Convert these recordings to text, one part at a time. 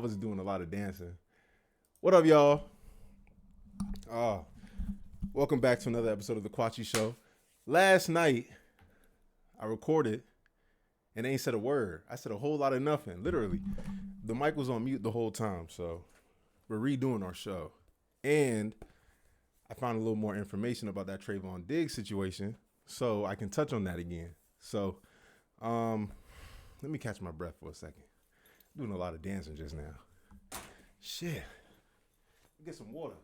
I was doing a lot of dancing. What up, y'all? Uh, Welcome back to another episode of the Quachi Show. Last night, I recorded and ain't said a word. I said a whole lot of nothing, literally. The mic was on mute the whole time, so we're redoing our show. And I found a little more information about that Trevon Diggs situation, so I can touch on that again. So, um, let me catch my breath for a second. Doing a lot of dancing just now. Shit. Get some water.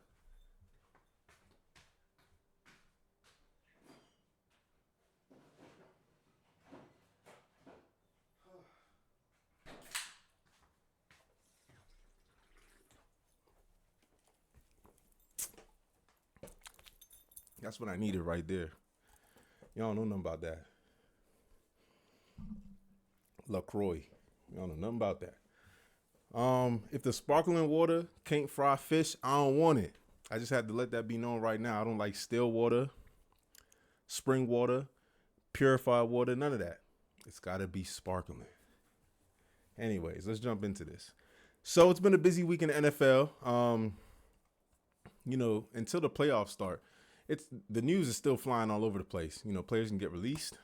That's what I needed right there. Y'all don't know nothing about that. LaCroix. Y'all know nothing about that. If the sparkling water can't fry fish, I don't want it. I just had to let that be known right now. I don't like still water, spring water, purified water, none of that. It's gotta be sparkling. Anyways, let's jump into this. So it's been a busy week in the NFL. Until the playoffs start, it's the news is still flying all over the place. Players can get released.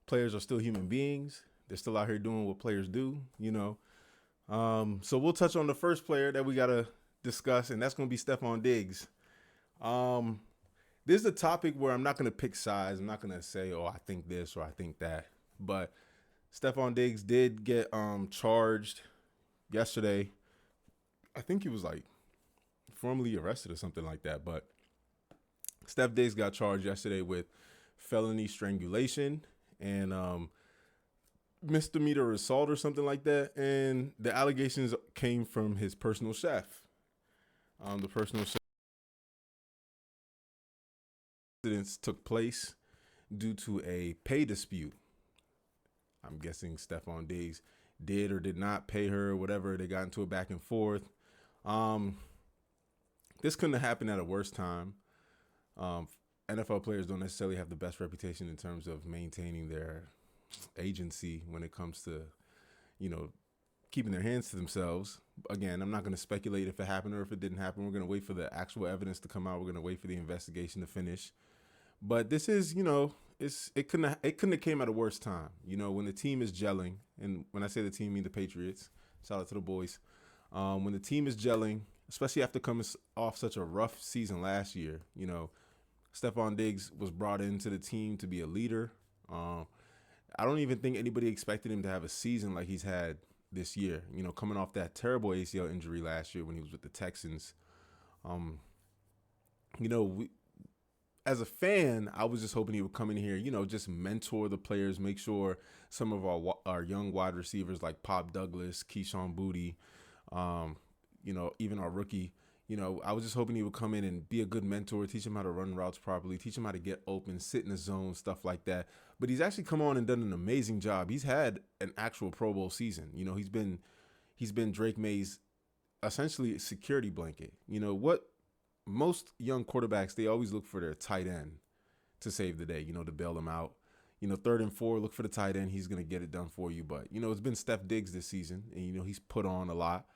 Players are still human beings. They're still out here doing what players do. So we'll touch on the first player that we gotta discuss, and that's gonna be Stefon Diggs. Um, this is a topic where I'm not gonna pick sides. I'm not gonna say, oh, I think this or I think that. But Stefon Diggs did get charged yesterday. I think he was like formally arrested or something like that. But Steph Diggs got charged yesterday with felony strangulation and misdemeanor assault or something like that. And the allegations came from his personal chef. The personal chef incidents took place due to a pay dispute. I'm guessing Stefon Diggs did or did not pay her or whatever. They got into a back and forth. Um, this couldn't have happened at a worse time. Um, NFL players don't necessarily have the best reputation in terms of maintaining their agency when it comes to, you know, keeping their hands to themselves. Again, I'm not going to speculate if it happened or if it didn't happen. We're going to wait for the actual evidence to come out. We're going to wait for the investigation to finish. But this is, it couldn't have came at a worse time. When the team is gelling, and when I say the team, I mean the Patriots. Shout out to the boys. When the team is gelling, especially after coming off such a rough season last year, Stefon Diggs was brought into the team to be a leader. I don't even think anybody expected him to have a season like he's had this year. Coming off that terrible ACL injury last year when he was with the Texans. We, as a fan, I was just hoping he would come in here, just mentor the players, make sure some of our young wide receivers like Pop Douglas, Keyshawn Boutte, even our rookie, I was just hoping he would come in and be a good mentor, teach him how to run routes properly, teach him how to get open, sit in the zone, stuff like that. But he's actually come on and done an amazing job. He's had an actual Pro Bowl season. He's been Drake Maye's essentially security blanket. What most young quarterbacks, they always look for their tight end to save the day, to bail them out. 3rd and 4, look for the tight end. He's going to get it done for you. But, it's been Steph Diggs this season, and, he's put on a lot.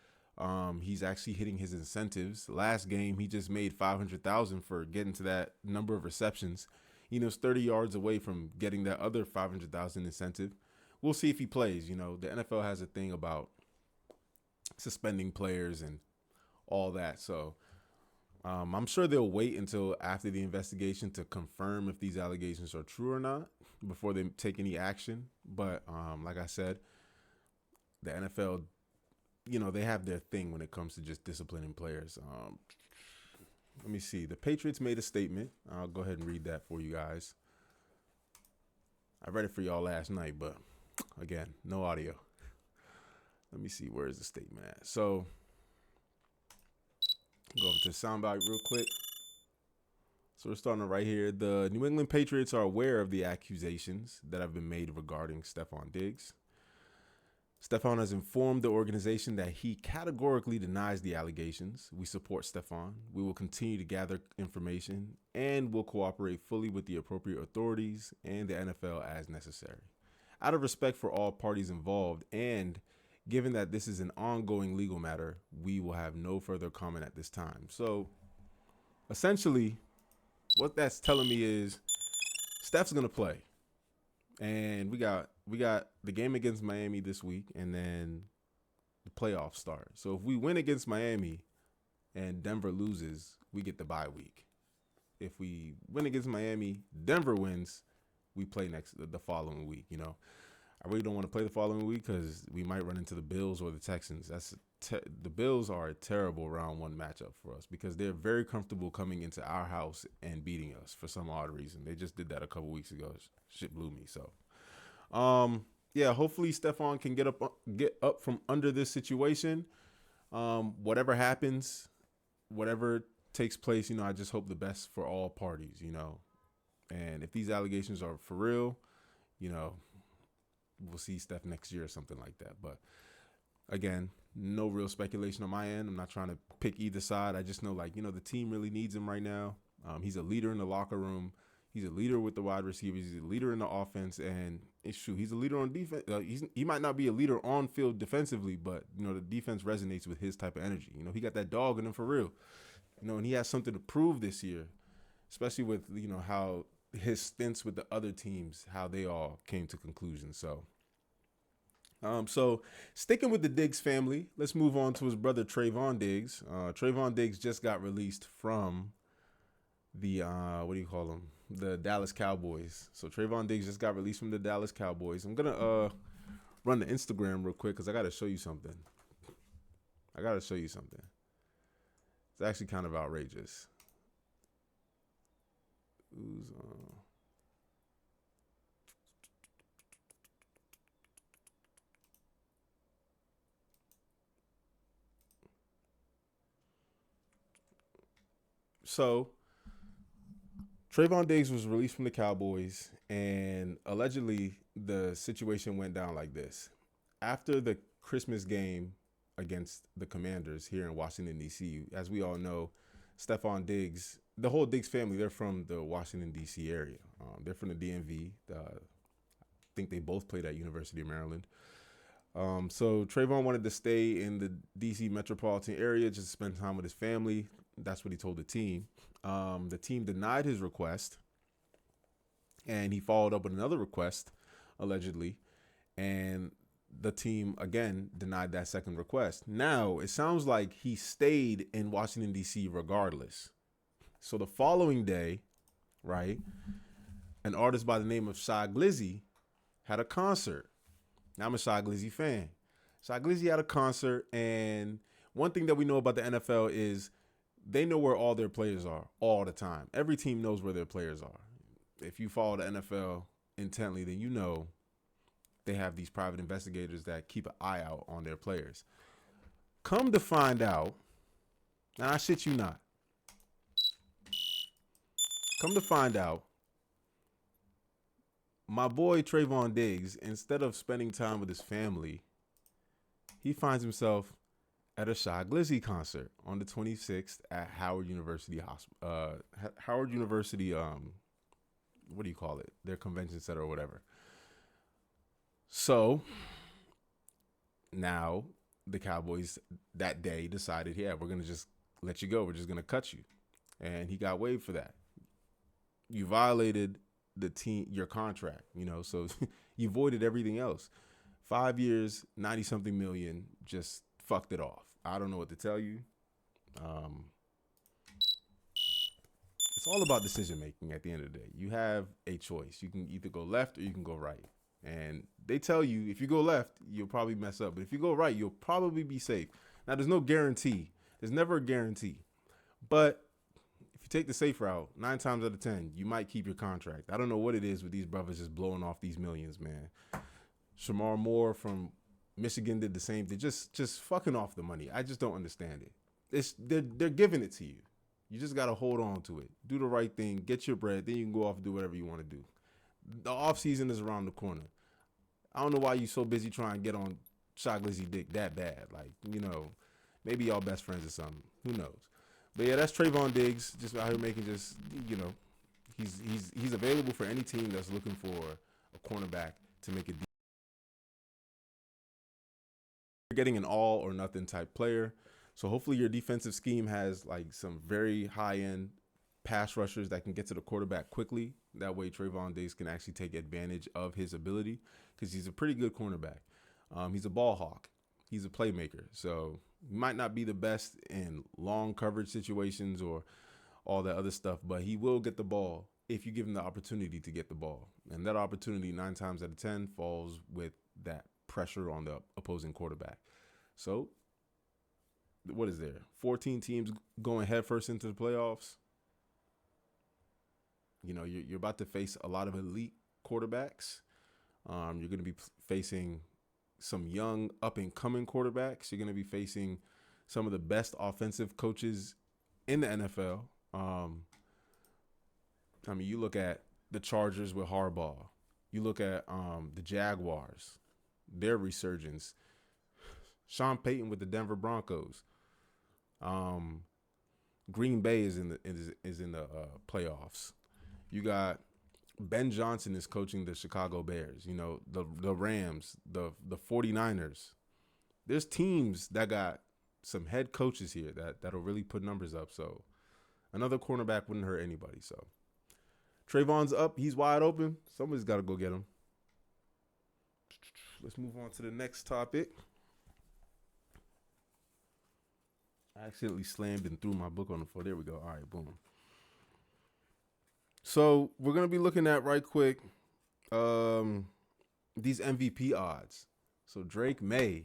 He's actually hitting his incentives. Last game, he just made $500,000 for getting to that number of receptions. It's 30 yards away from getting that other $500,000 incentive. We'll see if he plays. The NFL has a thing about suspending players and all that. So I'm sure they'll wait until after the investigation to confirm if these allegations are true or not before they take any action. But like I said, the NFL, they have their thing when it comes to just disciplining players. Let me see. The Patriots made a statement. I'll go ahead and read that for you guys. I read it for y'all last night, but again, no audio. Let me see. Where is the statement at? So, go over to the soundbite real quick. So we're starting right here. The New England Patriots are aware of the accusations that have been made regarding Stefon Diggs. Stefon has informed the organization that he categorically denies the allegations. We support Stefon. We will continue to gather information and will cooperate fully with the appropriate authorities and the NFL as necessary. Out of respect for all parties involved and Given that this is an ongoing legal matter, we will have no further comment at this time. So essentially, what that's telling me is Steph's gonna play, and we got the game against Miami this week, and then the playoffs start. So if we win against Miami and Denver loses, we get the bye week. If we win against Miami, Denver wins, we play the following week. I really don't want to play the following week because we might run into the Bills or the Texans. The Bills are a terrible round one matchup for us because they're very comfortable coming into our house and beating us for some odd reason. They just did that a couple weeks ago. Shit blew me. So, yeah, hopefully Stefon can get up from under this situation. Whatever happens, whatever takes place, I just hope the best for all parties. And if these allegations are for real, we'll see Steph next year or something like that. But again, no real speculation on my end. I'm not trying to pick either side. I just know, the team really needs him right now. He's a leader in the locker room. He's a leader with the wide receivers. He's a leader in the offense. And it's true, he's a leader on defense. He might not be a leader on field defensively, but, the defense resonates with his type of energy. He got that dog in him for real. And he has something to prove this year, especially with, how his stints with the other teams, how they all came to conclusions. So sticking with the Diggs family, let's move on to his brother Trevon Diggs. Trevon Diggs just got released from the the Dallas Cowboys. So Trevon Diggs just got released from the Dallas Cowboys. I'm gonna run the Instagram real quick because I gotta show you something. It's actually kind of outrageous. Who's So Trevon Diggs was released from the Cowboys, and allegedly the situation went down like this. After the Christmas game against the Commanders here in Washington, D.C., as we all know, Stefon Diggs, the whole Diggs family, they're from the Washington, D.C. area. They're from the DMV. I think they both played at University of Maryland. So Trevon wanted to stay in the D.C. metropolitan area just to spend time with his family. That's what he told the team. The team denied his request, and he followed up with another request, allegedly, and the team, again, denied that second request. Now, it sounds like he stayed in Washington, D.C. regardless. So the following day, right, an artist by the name of Shy Glizzy had a concert. Now, I'm a Shy Glizzy fan. Shy Glizzy had a concert, and one thing that we know about the NFL is they know where all their players are all the time. Every team knows where their players are. If you follow the NFL intently, then you know they have these private investigators that keep an eye out on their players. Come to find out, and I shit you not, come to find out, my boy Trevon Diggs, instead of spending time with his family, he finds himself at a Shy Glizzy concert on the 26th at Howard University Howard University, what do you call it? Their convention center or whatever. So now the Cowboys that day decided, yeah, we're going to just let you go. We're just going to cut you. And he got waived for that. You violated your contract, so you voided everything else. 5 years, 90-something million, just fucked it off. I don't know what to tell you. It's all about decision making at the end of the day. You have a choice. You can either go left or you can go right. And they tell you if you go left, you'll probably mess up. But if you go right, you'll probably be safe. Now, there's no guarantee. There's never a guarantee. But if you take the safe route, 9 times out of 10, you might keep your contract. I don't know what it is with these brothers just blowing off these millions, man. Shamar Moore from Michigan did the same thing. Just fucking off the money. I just don't understand it. They're giving it to you. You just got to hold on to it. Do the right thing. Get your bread. Then you can go off and do whatever you want to do. The off season is around the corner. I don't know why you so busy trying to get on Shy Glizzy dick that bad. Maybe y'all best friends or something. Who knows? But yeah, that's Trevon Diggs. Just out here making he's available for any team that's looking for a cornerback to make a getting an all or nothing type player. So hopefully your defensive scheme has like some very high end pass rushers that can get to the quarterback quickly. That way Trevon Diggs can actually take advantage of his ability because he's a pretty good cornerback. He's a ball hawk. He's a playmaker. So he might not be the best in long coverage situations or all that other stuff, but he will get the ball if you give him the opportunity to get the ball. And that opportunity 9 times out of 10 falls with that pressure on the opposing quarterback. So what is there? 14 teams going headfirst into the playoffs. You know, you're about to face a lot of elite quarterbacks. You're going to be facing some young up and coming quarterbacks. You're going to be facing some of the best offensive coaches in the NFL. I mean, you look at the Chargers with Harbaugh. You look at the Jaguars, their resurgence. Sean Payton with the Denver Broncos. Green Bay is in the playoffs. You got Ben Johnson is coaching the Chicago Bears. You know, the Rams, the 49ers. There's teams that got some head coaches here that'll really put numbers up. So another cornerback wouldn't hurt anybody. So Trayvon's up. He's wide open. Somebody's got to go get him. Let's move on to the next topic. I accidentally slammed and threw my book on the floor. There we go. All right, boom. So we're going to be looking at right quick these MVP odds. So Drake Maye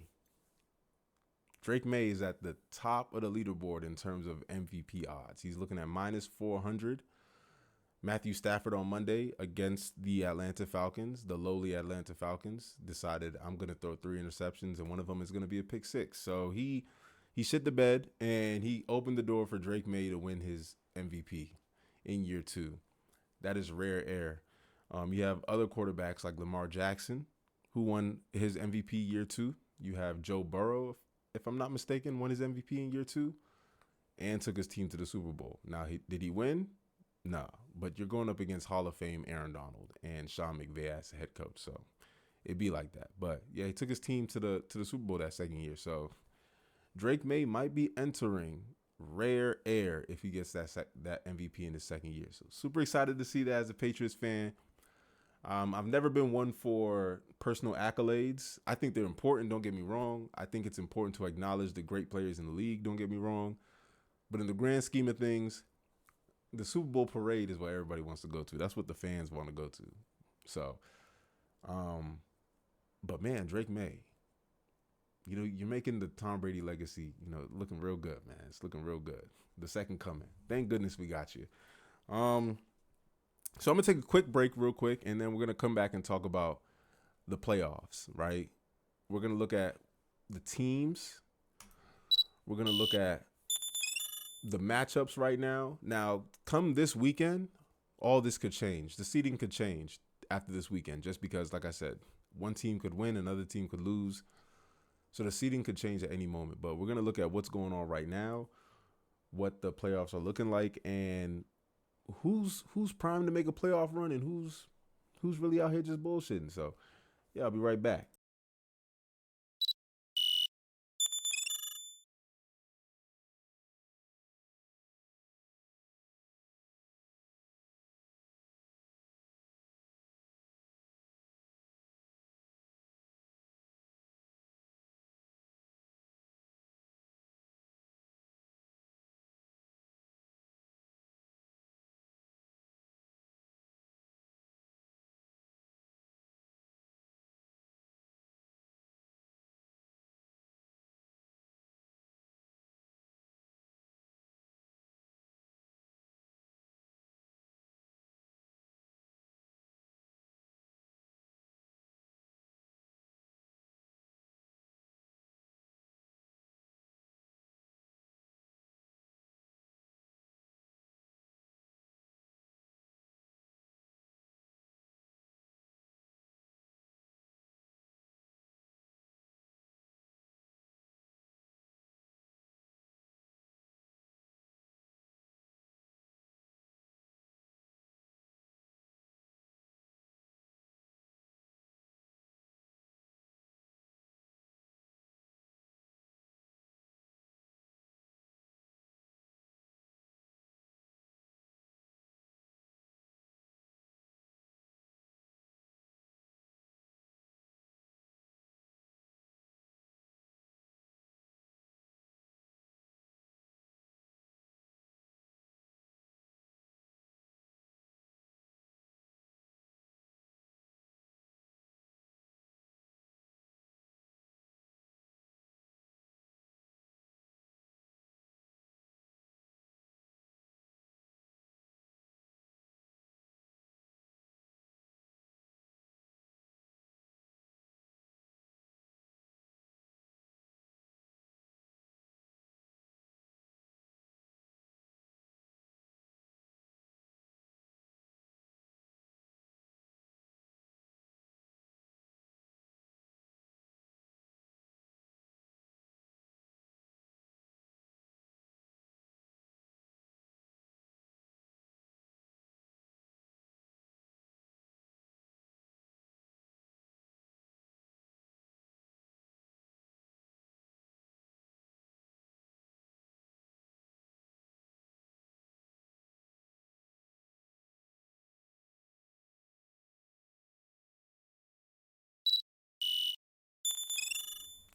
is at the top of the leaderboard in terms of MVP odds. He's looking at minus 400. Matthew Stafford on Monday against the Atlanta Falcons, the lowly Atlanta Falcons, decided I'm going to throw 3 interceptions and one of them is going to be a pick 6. So he shit the bed and he opened the door for Drake Maye to win his MVP in year 2. That is rare air. You have other quarterbacks like Lamar Jackson, who won his MVP year 2. You have Joe Burrow, if I'm not mistaken, won his MVP in year 2 and took his team to the Super Bowl. Now, did he win? No, but you're going up against Hall of Fame Aaron Donald and Sean McVay as the head coach, so it'd be like that. But yeah, he took his team to the Super Bowl that second year. So Drake Maye might be entering rare air if he gets that MVP in his second year. So super excited to see that as a Patriots fan. I've never been one for personal accolades. I think they're important. Don't get me wrong. I think it's important to acknowledge the great players in the league. Don't get me wrong. But in the grand scheme of things, the Super Bowl parade is what everybody wants to go to. That's what the fans want to go to. So, but man, Drake Maye, you know, you're making the Tom Brady legacy, you know, looking real good, man. It's looking real good. The second coming. Thank goodness we got you. So I'm going to take a quick break real quick, and then we're going to come back and talk about the playoffs, right? We're going to look at the teams. We're going to look at the matchups right now. Now, come this weekend, all this could change. The seeding could change after this weekend just because, like I said, one team could win, another team could lose. So the seeding could change at any moment. But we're going to look at what's going on right now, what the playoffs are looking like, and who's primed to make a playoff run and who's really out here just bullshitting. So, yeah, I'll be right back.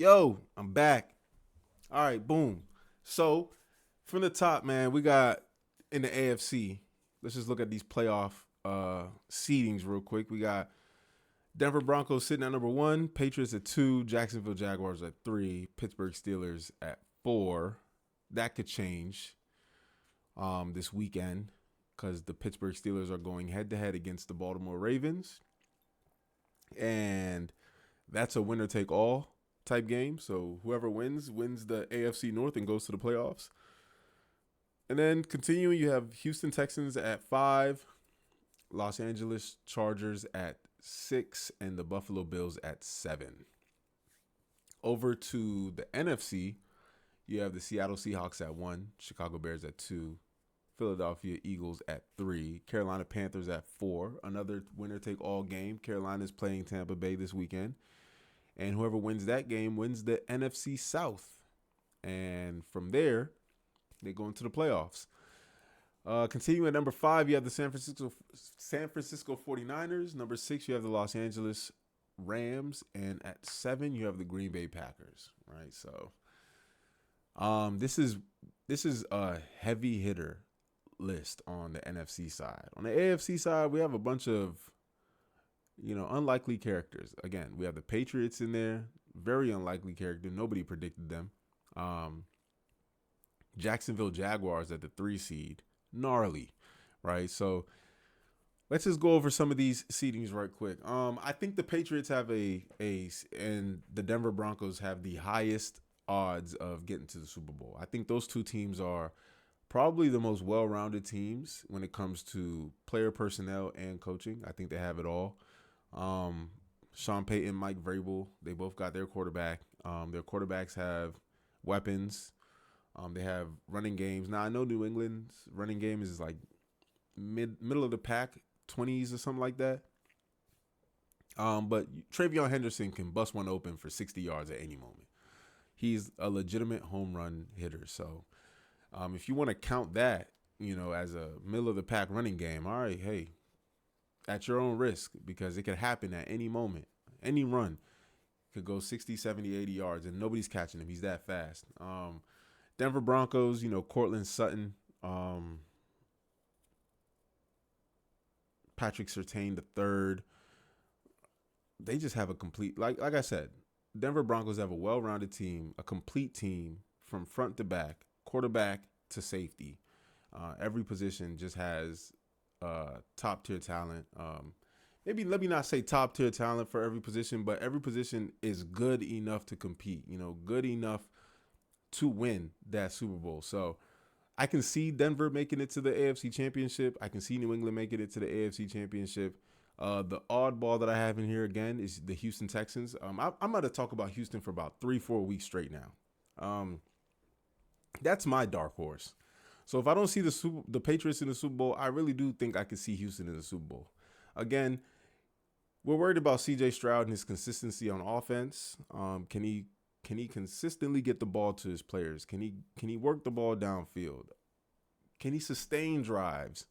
Yo, I'm back. All right, boom. So from the top, man, we got in the AFC. Let's just look at these playoff seedings real quick. We got Denver Broncos sitting at number 1, Patriots at 2, Jacksonville Jaguars at 3, Pittsburgh Steelers at 4. That could change this weekend because the Pittsburgh Steelers are going head to head against the Baltimore Ravens, and that's a winner take all type game. So whoever wins the AFC North and goes to the playoffs. And then continuing, you have Houston Texans at 5, Los Angeles Chargers at 6, and the Buffalo Bills at 7. Over to the NFC, you have the Seattle Seahawks at 1, Chicago Bears at 2, Philadelphia Eagles at 3, Carolina Panthers at 4. Another winner-take-all game. Carolina's playing Tampa Bay this weekend. And whoever wins that game wins the NFC South. And from there, they go into the playoffs. Continuing at number 5, you have the San Francisco 49ers. Number 6, you have the Los Angeles Rams. And at 7, you have the Green Bay Packers. Right? So this is a heavy hitter list on the NFC side. On the AFC side, we have a bunch of unlikely characters. Again, we have the Patriots in there, very unlikely character. Nobody predicted them. Jacksonville Jaguars at the 3 seed, gnarly, right? So let's just go over some of these seedings right quick. I think the Patriots have and the Denver Broncos have the highest odds of getting to the Super Bowl. I think those two teams are probably the most well-rounded teams when it comes to player personnel and coaching. I think they have it all. Sean Payton, Mike Vrabel, they both got their quarterback. Their quarterbacks have weapons. They have running games. Now, I know New England's running game is like middle of the pack, 20s or something like that. But Travion Henderson can bust one open for 60 yards at any moment. He's a legitimate home run hitter. So if you want to count that, as a middle of the pack running game, all right, hey, at your own risk, because it could happen at any moment. Any run could go 60, 70, 80 yards, and nobody's catching him. He's that fast. Denver Broncos, Cortland Sutton, Patrick Surtain the third. They just have a complete, like I said, Denver Broncos have a well-rounded team, a complete team from front to back, quarterback to safety. Every position just has top-tier talent. Maybe let me not say top-tier talent for every position, but every position is good enough to compete, good enough to win that Super Bowl. So I can see Denver making it to the AFC Championship. I can see New England making it to the AFC Championship. The oddball that I have in here again is the Houston Texans. I'm going to talk about Houston for about 3-4 weeks straight now. That's my dark horse. So if I don't see the Patriots in the Super Bowl, I really do think I could see Houston in the Super Bowl. Again, we're worried about C.J. Stroud and his consistency on offense. Can he consistently get the ball to his players? Can he work the ball downfield? Can he sustain drives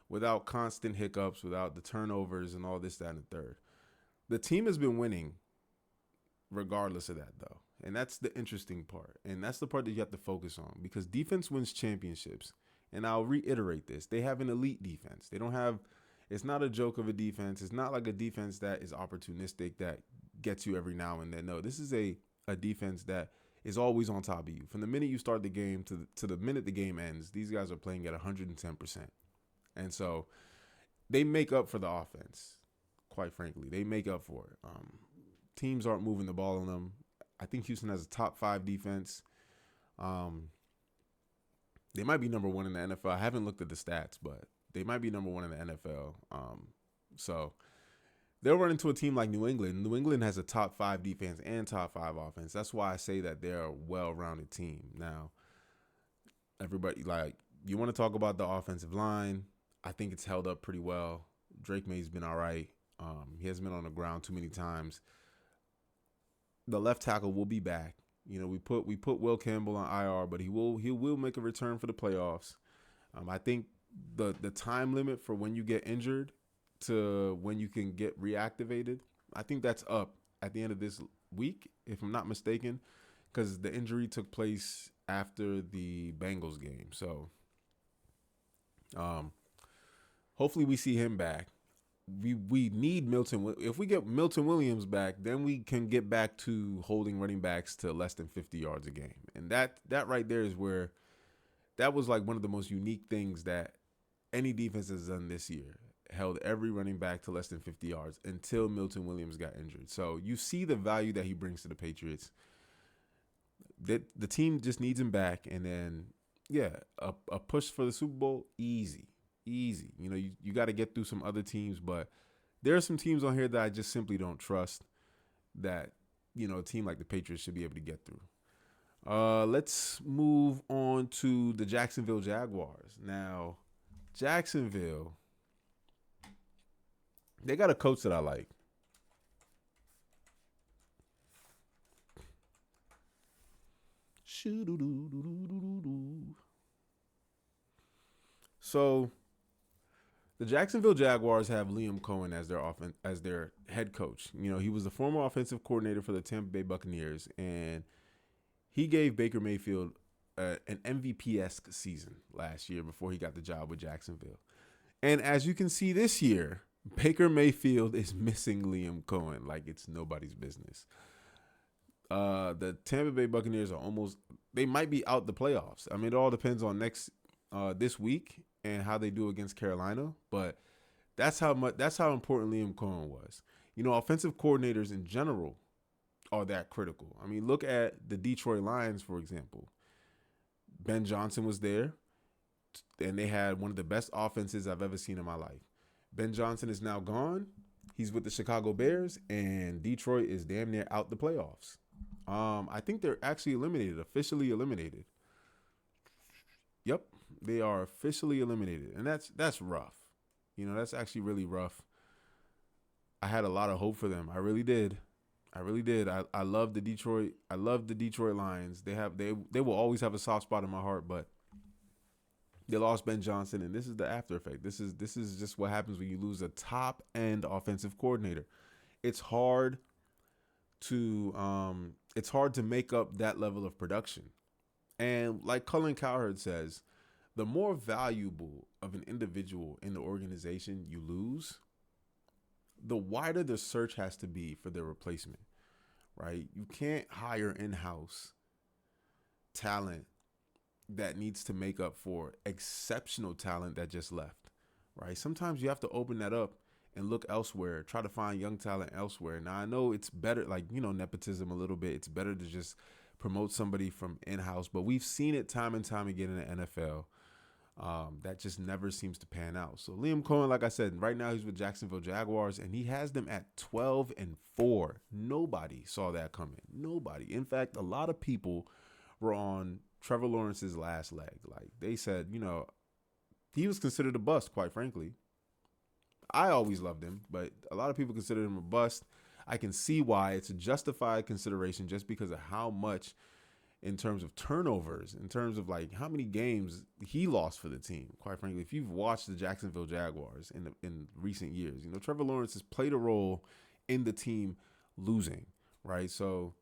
without constant hiccups, without the turnovers and all this, that, and the third? The team has been winning regardless of that, though. And that's the interesting part. And that's the part that you have to focus on, because defense wins championships. And I'll reiterate this. They have an elite defense. They don't have – it's not a joke of a defense. It's not like a defense that is opportunistic, that gets you every now and then. No, this is a defense that is always on top of you. From the minute you start the game to the minute the game ends, these guys are playing at 110%. And so they make up for the offense, quite frankly. They make up for it. Teams aren't moving the ball on them. I think Houston has a top 5 defense. They might be number 1 in the NFL. I haven't looked at the stats, but they might be number 1 in the NFL. So they'll run into a team like New England. New England has a top 5 defense and top 5 offense. That's why I say that they're a well-rounded team. Now, everybody, you want to talk about the offensive line. I think it's held up pretty well. Drake Maye's been all right. He hasn't been on the ground too many times. The left tackle will be back. We put Will Campbell on IR, but he will make a return for the playoffs. I think the time limit for when you get injured to when you can get reactivated, I think that's up at the end of week, if I'm not mistaken, because the injury took place after the Bengals game. So um, hopefully we see him back. We need Milton. If we get Milton Williams back, then we can get back to holding running backs to less than 50 yards a game. And that right there is where that was like one of the most unique things that any defense has done this year. Held every running back to less than 50 yards until Milton Williams got injured. So you see the value that he brings to the Patriots. That the team just needs him back, and then a push for the Super Bowl, easy. You know, you got to get through some other teams, but there are some teams on here that I just simply don't trust that, you know, a team like the Patriots should be able to get through. Let's move on to the Jacksonville Jaguars. Now, Jacksonville, they got a coach that I like. So the Jacksonville Jaguars have Liam Cohen as their head coach. You know, he was the former offensive coordinator for the Tampa Bay Buccaneers, and he gave Baker Mayfield an MVP-esque season last year before he got the job with Jacksonville. And as you can see this year, Baker Mayfield is missing Liam Cohen like it's nobody's business. The Tampa Bay Buccaneers they might be out the playoffs. I mean, it all depends on this week and how they do against Carolina, but that's how important Liam Cohen was. You know, offensive coordinators in general are that critical. I mean, look at the Detroit Lions, for example. Ben Johnson was there, and they had one of the best offenses I've ever seen in my life. Ben Johnson is now gone. He's with the Chicago Bears, and Detroit is damn near out the playoffs. I think they're actually officially eliminated. Yep, they are officially eliminated, and that's rough. You know, that's actually really rough. I had a lot of hope for them. I really did. I love the Detroit. I love the Detroit Lions. They will always have a soft spot in my heart, but they lost Ben Johnson, and this is the after effect. This is just what happens when you lose a top end offensive coordinator. It's hard to make up that level of production. And like Colin Cowherd says, the more valuable of an individual in the organization you lose, the wider the search has to be for their replacement, right? You can't hire in-house talent that needs to make up for exceptional talent that just left, right? Sometimes you have to open that up and look elsewhere, try to find young talent elsewhere. Now, I know it's better, like, you know, nepotism a little bit. It's better to just promote somebody from in-house, but we've seen it time and time again in the NFL. That just never seems to pan out. So Liam Cohen, like I said, right now he's with Jacksonville Jaguars, and he has them at 12-4. Nobody saw that coming. Nobody. In fact, a lot of people were on Trevor Lawrence's last leg. Like, they said, you know, he was considered a bust, quite frankly. I always loved him, but a lot of people consider him a bust. I can see why. It's a justified consideration just because of how much, in terms of turnovers, in terms of like how many games he lost for the team. Quite frankly, if you've watched the Jacksonville Jaguars in recent years, you know, Trevor Lawrence has played a role in the team losing, right? So,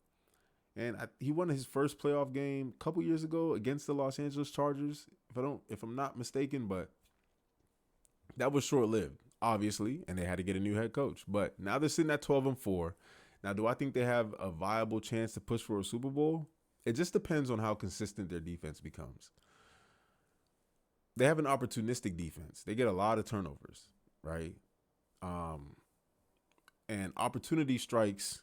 and he won his first playoff game a couple years ago against the Los Angeles Chargers, if I'm not mistaken, but that was short-lived, obviously, and they had to get a new head coach. But now they're sitting at 12-4. Now, do I think they have a viable chance to push for a Super Bowl? It just depends on how consistent their defense becomes. They have an opportunistic defense. They get a lot of turnovers, right? And opportunity strikes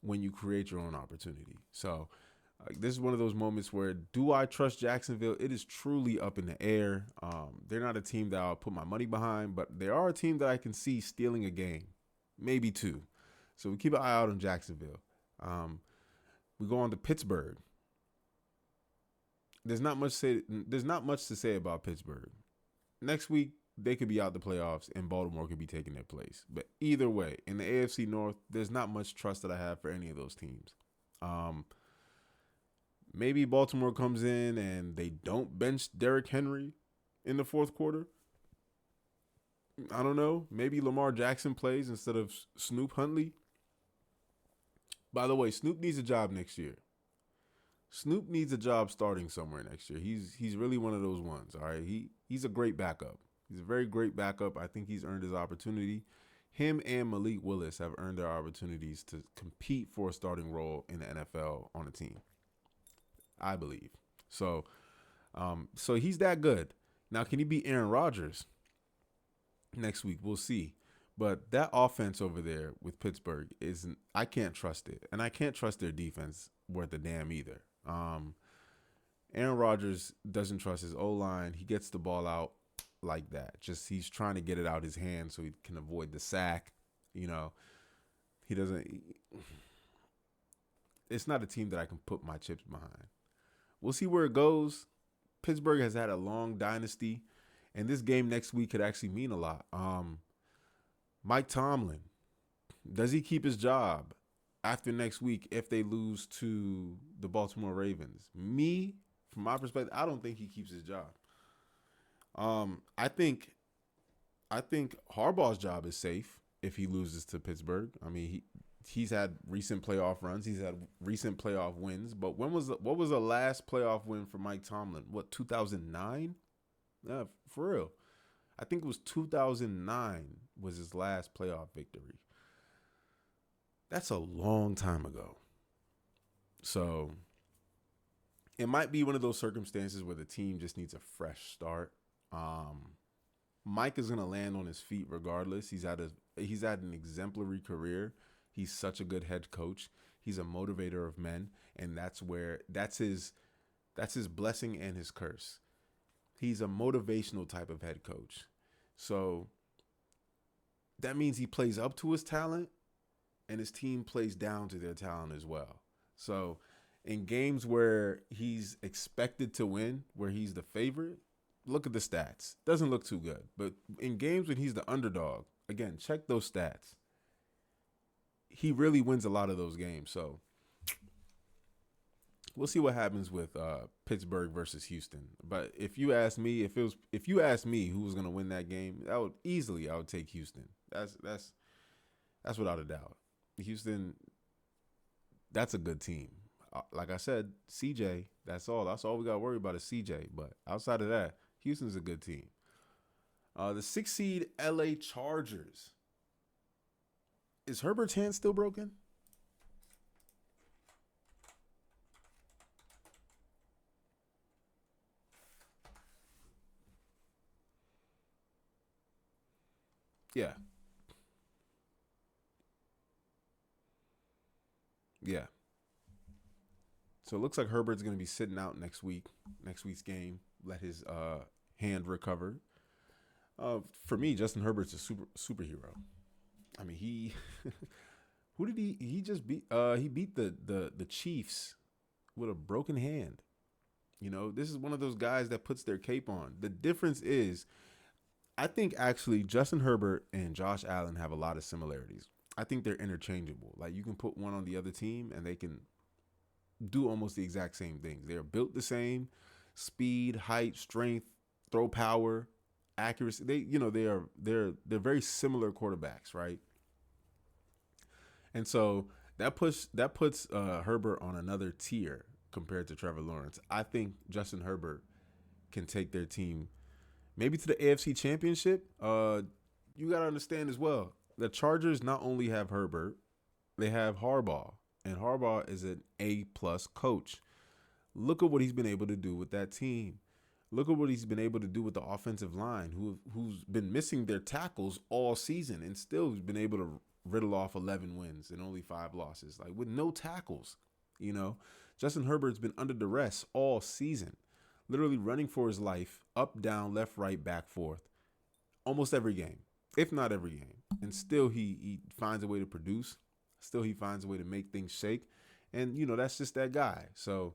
when you create your own opportunity. So this is one of those moments where, do I trust Jacksonville? It is truly up in the air. They're not a team that I'll put my money behind, but they are a team that I can see stealing a game, maybe two. So we keep an eye out on Jacksonville. We go on to Pittsburgh. There's not much to say about Pittsburgh. Next week, they could be out the playoffs and Baltimore could be taking their place. But either way, in the AFC North, there's not much trust that I have for any of those teams. Maybe Baltimore comes in and they don't bench Derrick Henry in the fourth quarter. I don't know. Maybe Lamar Jackson plays instead of Snoop Huntley. By the way, Snoop needs a job next year. Snoop needs a job starting somewhere next year. He's really one of those ones. All right, he's a great backup. He's a very great backup. I think he's earned his opportunity. Him and Malik Willis have earned their opportunities to compete for a starting role in the NFL on a team. I believe so. So he's that good. Now, can he beat Aaron Rodgers next week? We'll see. But that offense over there with Pittsburgh isn't. I can't trust it, and I can't trust their defense worth a damn either. Aaron Rodgers doesn't trust his O line. He gets the ball out like that. Just he's trying to get it out his hand so he can avoid the sack. You know, he doesn't. It's not a team that I can put my chips behind. We'll see where it goes. Pittsburgh has had a long dynasty, and this game next week could actually mean a lot. Mike Tomlin, does he keep his job after next week if they lose to the Baltimore Ravens? Me, from my perspective, I don't think he keeps his job. I think Harbaugh's job is safe if he loses to Pittsburgh. I mean, he's had recent playoff runs. He's had recent playoff wins. But what was the last playoff win for Mike Tomlin? What, 2009? Yeah, for real. I think it was 2009 was his last playoff victory. That's a long time ago. So it might be one of those circumstances where the team just needs a fresh start. Mike is going to land on his feet regardless. He's had an exemplary career. He's such a good head coach. He's a motivator of men, and that's his blessing and his curse. He's a motivational type of head coach. So that means he plays up to his talent and his team plays down to their talent as well. So in games where he's expected to win, where he's the favorite, look at the stats. Doesn't look too good. But in games when he's the underdog, again, check those stats. He really wins a lot of those games. So we'll see what happens with Pittsburgh versus Houston. But if you ask me, if you ask me who was going to win that game, I would take Houston. That's without a doubt. Houston, that's a good team. Like I said, CJ, that's all we got to worry about is CJ. But outside of that, Houston's a good team. The 6th seed LA Chargers. Is Herbert's hand still broken? Yeah. Yeah. So it looks like Herbert's going to be sitting out next week's game. Let his hand recover. For me, Justin Herbert's a superhero. I mean, who did he just beat? He beat the Chiefs with a broken hand. You know, this is one of those guys that puts their cape on. The difference is, I think actually Justin Herbert and Josh Allen have a lot of similarities. I think they're interchangeable. Like, you can put one on the other team and they can do almost the exact same things. They're built the same: speed, height, strength, throw power, accuracy. They're very similar quarterbacks, right? And so that puts Herbert on another tier compared to Trevor Lawrence. I think Justin Herbert can take their team maybe to the AFC Championship. You got to understand as well, the Chargers not only have Herbert, they have Harbaugh, and Harbaugh is an A-plus coach. Look at what he's been able to do with that team. Look at what he's been able to do with the offensive line, who's been missing their tackles all season and still has been able to riddle off 11 wins and only 5 losses, like with no tackles. You know, Justin Herbert's been under duress all season, literally running for his life, up, down, left, right, back, forth, almost every game, if not every game. And still he finds a way to produce. Still he finds a way to make things shake. And, you know, that's just that guy. So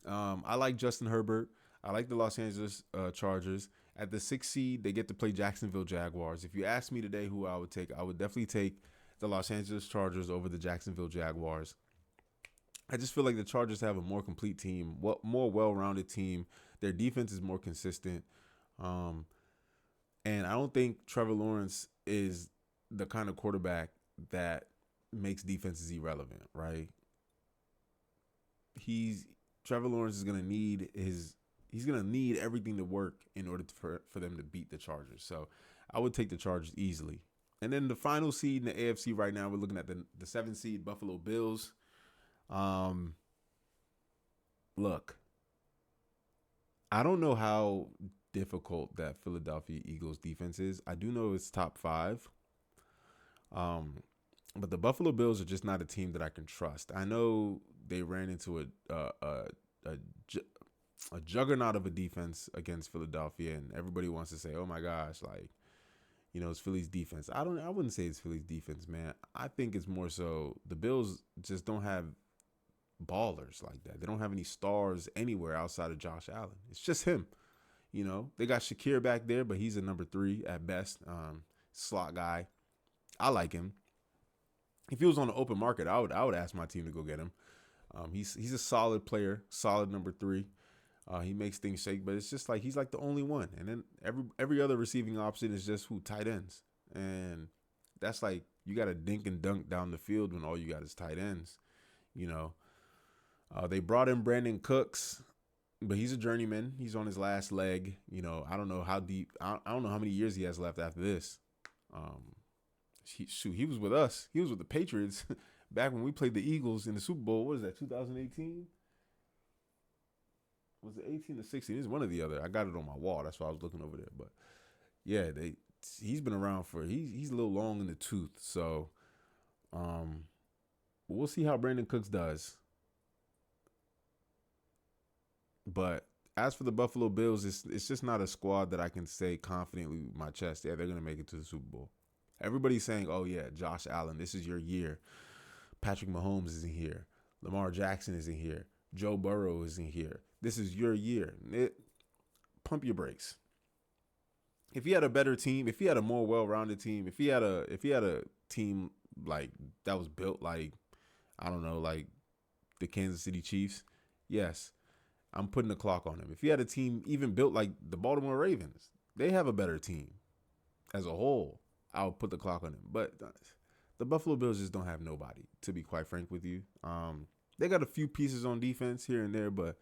I like Justin Herbert. I like the Los Angeles Chargers. At the 6th seed, they get to play Jacksonville Jaguars. If you ask me today who I would take, I would definitely take the Los Angeles Chargers over the Jacksonville Jaguars. I just feel like the Chargers have a more complete team, more well-rounded team. Their defense is more consistent. And I don't think Trevor Lawrence is the kind of quarterback that makes defenses irrelevant, right? He's Trevor Lawrence is gonna need his he's gonna need everything to work in order for them to beat the Chargers. So I would take the Chargers easily. And then the final seed in the AFC right now, we're looking at the 7th seed Buffalo Bills. Um, Look, I don't know how difficult that Philadelphia Eagles defense is. I do know it's top five. Um, but the Buffalo Bills are just not a team that I can trust. I know they ran into a, a juggernaut of a defense against Philadelphia, and everybody wants to say, "Oh my gosh, like it's Philly's defense." I wouldn't say it's Philly's defense, man. I think it's more so the Bills just don't have ballers like that. They don't have any stars anywhere outside of Josh Allen. It's just him. They got Shakir back there, but he's a number 3 at best. Slot guy. I like him. If he was on the open market, I would ask my team to go get him. He's a solid player, solid number 3. He makes things shake, but it's just like he's like the only one. And then every other receiving option is just tight ends, and that's like you got to dink and dunk down the field when all you got is tight ends. You know, they brought in Brandon Cooks, but he's a journeyman. He's on his last leg. I don't know how deep. I don't know how many years he has left after this. He was with us. He was with the Patriots back when we played the Eagles in the Super Bowl. What is that? 2018. Was it 18 or 16? It's one or the other. I got it on my wall. That's why I was looking over there. But yeah, he's been around for he's a little long in the tooth. So we'll see how Brandon Cooks does. But as for the Buffalo Bills, it's just not a squad that I can say confidently with my chest, yeah, they're gonna make it to the Super Bowl. Everybody's saying, "Oh yeah, Josh Allen, this is your year. Patrick Mahomes isn't here. Lamar Jackson isn't here. Joe Burrow isn't here. This is your year." Pump your brakes. If he had a better team, if he had a more well-rounded team, if he had a team like that was built like I don't know, like the Kansas City Chiefs, yes, I'm putting the clock on him. If he had a team even built like the Baltimore Ravens, they have a better team as a whole. I'll put the clock on him. But the Buffalo Bills just don't have nobody, to be quite frank with you. They got a few pieces on defense here and there, but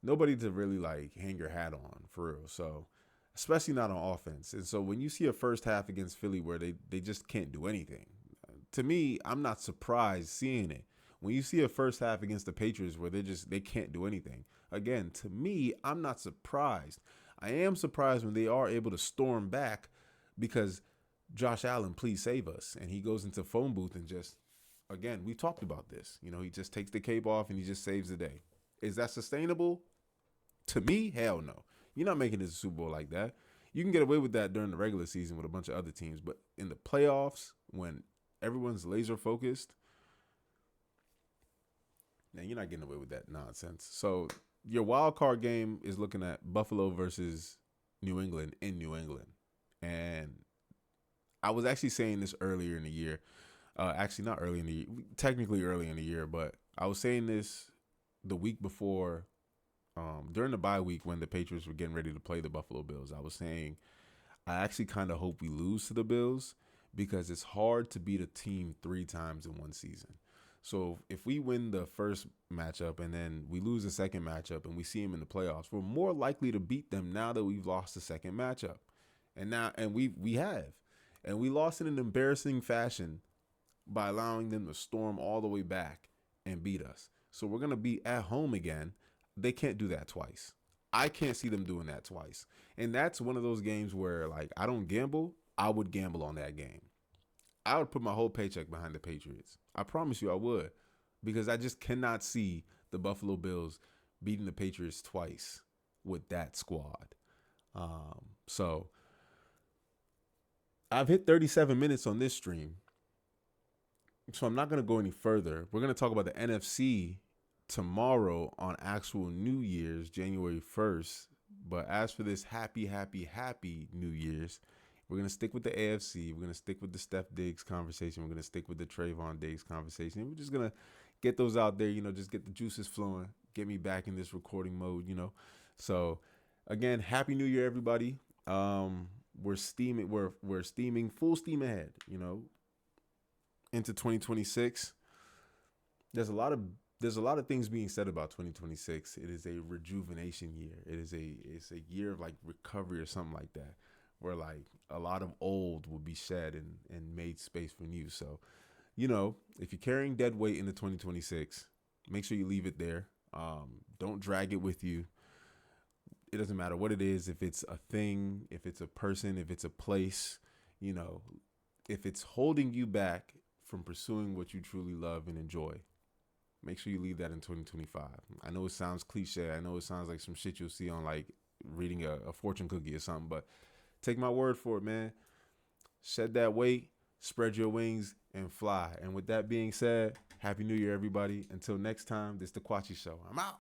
nobody to really like hang your hat on for real. So, especially not on offense. And so when you see a first half against Philly where they just can't do anything, to me, I'm not surprised seeing it. When you see a first half against the Patriots where they can't do anything, again, to me, I'm not surprised. I am surprised when they are able to storm back because Josh Allen, please save us. And he goes into phone booth and just, again, we talked about this. He just takes the cape off and he just saves the day. Is that sustainable? To me, hell no. You're not making it to the Super Bowl like that. You can get away with that during the regular season with a bunch of other teams, but in the playoffs, when everyone's laser focused, man, you're not getting away with that nonsense. So your wild card game is looking at Buffalo versus New England in New England. And I was actually saying this earlier in the year. Actually, not early in the year, technically early in the year, but I was saying this the week before, during the bye week when the Patriots were getting ready to play the Buffalo Bills. I was saying I actually kind of hope we lose to the Bills because it's hard to beat a team 3 times in one season. So if we win the first matchup and then we lose the second matchup and we see them in the playoffs, we're more likely to beat them now that we've lost the second matchup. And we have. And we lost in an embarrassing fashion by allowing them to storm all the way back and beat us. So we're going to be at home again. They can't do that twice. I can't see them doing that twice. And that's one of those games where, like, I don't gamble. I would gamble on that game. I would put my whole paycheck behind the Patriots. I promise you I would. Because I just cannot see the Buffalo Bills beating the Patriots twice with that squad. So I've hit 37 minutes on this stream. So I'm not going to go any further. We're going to talk about the NFC tomorrow on actual New Year's, January 1st. But as for this happy New Year's, we're going to stick with the AFC. We're going to stick with the Steph Diggs conversation. We're going to stick with the Trevon Diggs conversation. We're just going to get those out there, just get the juices flowing, get me back in this recording mode, So, again, Happy New Year, everybody. We're steaming full steam ahead, into 2026, there's a lot of things being said about 2026. It is a rejuvenation year. It's a year of like recovery or something like that, where like a lot of old will be shed and made space for new. So, if you're carrying dead weight into 2026, make sure you leave it there. Don't drag it with you. It doesn't matter what it is, if it's a thing, if it's a person, if it's a place, you know, if it's holding you back from pursuing what you truly love and enjoy, make sure you leave that in 2025. I know it sounds cliche. I know it sounds like some shit you'll see on like reading a fortune cookie or something, but take my word for it, man. Shed that weight, spread your wings, and fly. And with that being said, Happy New Year, everybody. Until next time, this is the Kwachi Show. I'm out.